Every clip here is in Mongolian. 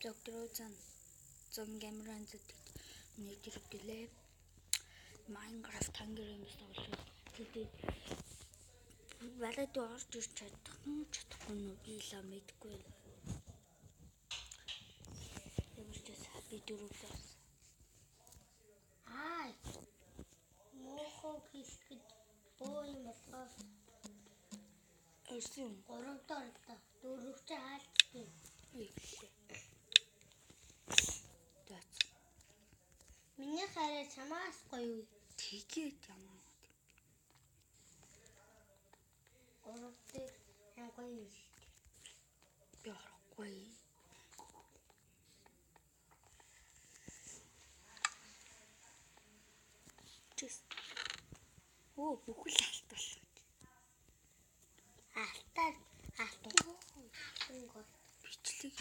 Доктор зон камеран зэтгэж нэг хэрэглээ. Minecraft хангэрэмс тоглож. Тэгээд валид орж ирч чадахгүй нь би л мэдгүй. Ямарчаас би дөрөвлөөс. Мохоо хийхэд боо юм болоо. Өрсөн. 3 дортой. 4 ч хаалттай. Иглээ. Дац. Миний хараа чамаас гоё. Тэгээд ямар. 3 дээр гоё юм шүү дээ. Би орохгүй. Оо бүхэл алт боллоо. Алтаар бичлэг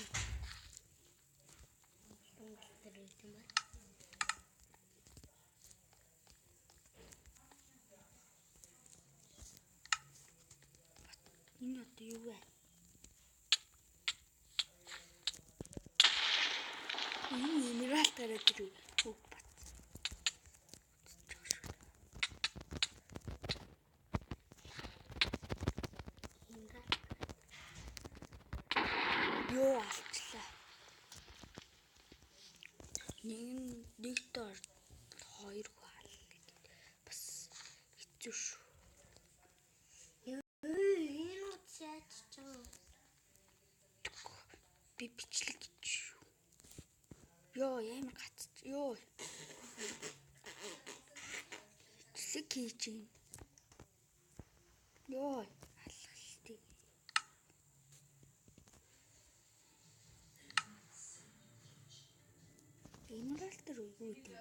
энэ одоо юу вэ? Энэ минерал тараад ирв. Хөг бат. Ёо алчлаа. Нэг дор 2 хаал гэдэг. Бас хэцүү шүү. Энэ утсаач чам. Би бичлэг гэж шүү. Ёо ямар гацч. Ёо. Бичлэг хийж юм. Ёо. Алхалтыг. Минерал төр юу гэдэг?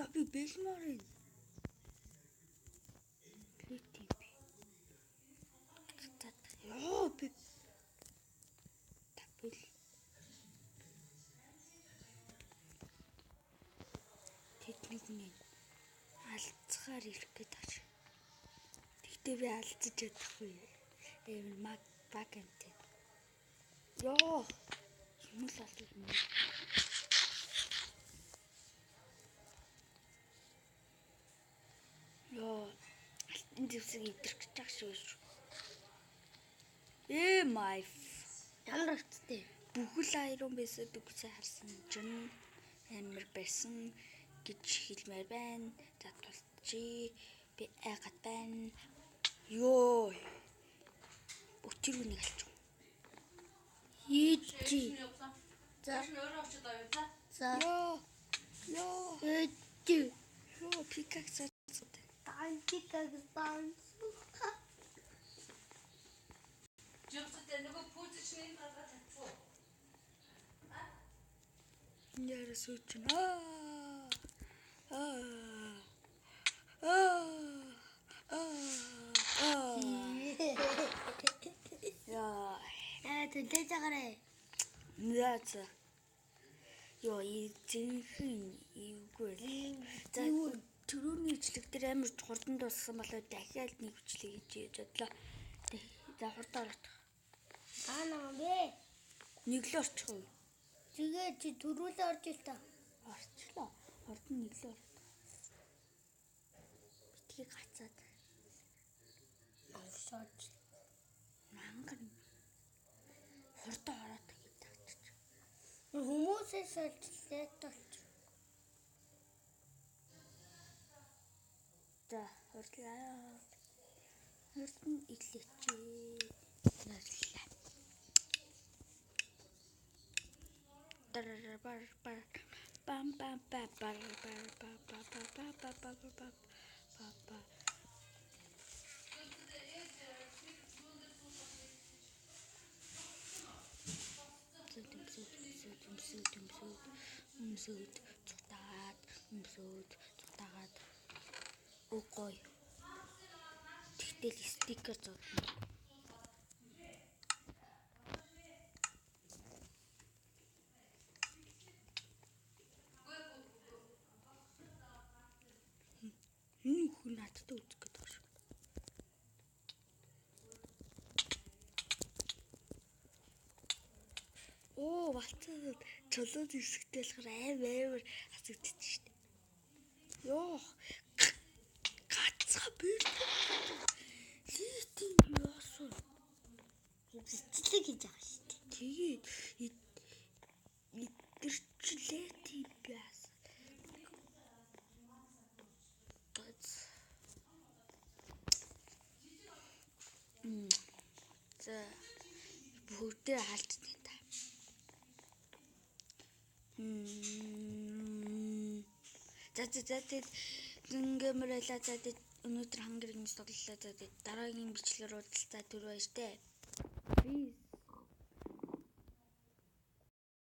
Яа би бэлмарын. Литий би. Ёо би. Табил. Тэднийг нэг алцгаар ирэх гээд байна. Тэгтээ би алдчих чадахгүй. Эвэн баг амт. Ёо. Юм л алдчих юм. Ёо. Алтан зэвсэг идэрх гэж байгаа шүү. Май. Ямар өчтэй. Бүхэл айрон байсан үгсээ харсан чинь амар байсан гэж хэлмээр байна. Татвалчи би айгаад байна. Ёо. Өчир үнийг алчих. Ийчи. За. Ёо. Эти. Ёо пикакс. Танчикагстан. Жигсэт нөгөө позишнийг гаргаж чадсан. Яра суучин. Тэнтэй цагаарай. Яаца. Ёо зинхэн эвгүй. За түрүүний бичлэг дээр амар хурдан дууссан болоо дахиад нэг бичлэг хийж бодлоо. За хурдан орох. Наа бэ. Нэг л орчих уу? Тэгээ чи төрүүлээ орж ил та. Орчлоо. Хурдан нэг л орох. Битгий гацаад. Авшаач. Мангар. Хурдан ороод гэж. Хүмүүсээс олчлээ толч. За хурлаа. Хурдан иглээч. Нэрлээ. Бар бам бам ба бар цутаад уугой. Тэгтэл стикер зодно. Хүн надад үзэх гэдэг шүү. валцаад чулууд хэсэгтэй болохоор амар хасагдчих шүү дээ. Йоо. Гацгаа бэр. Литийн яасан. Бичлэг хийж байгаа шүү дээ. Тэгээд идэрчлээ тийм яасан. За бүгдээ хаалцдаг та. За ингээмэр байлаа. За өнөөдөр хангэр гэмс тоглолоо. За дараагийн бичлэгээр уулзалтаа түр баяртай. Peace.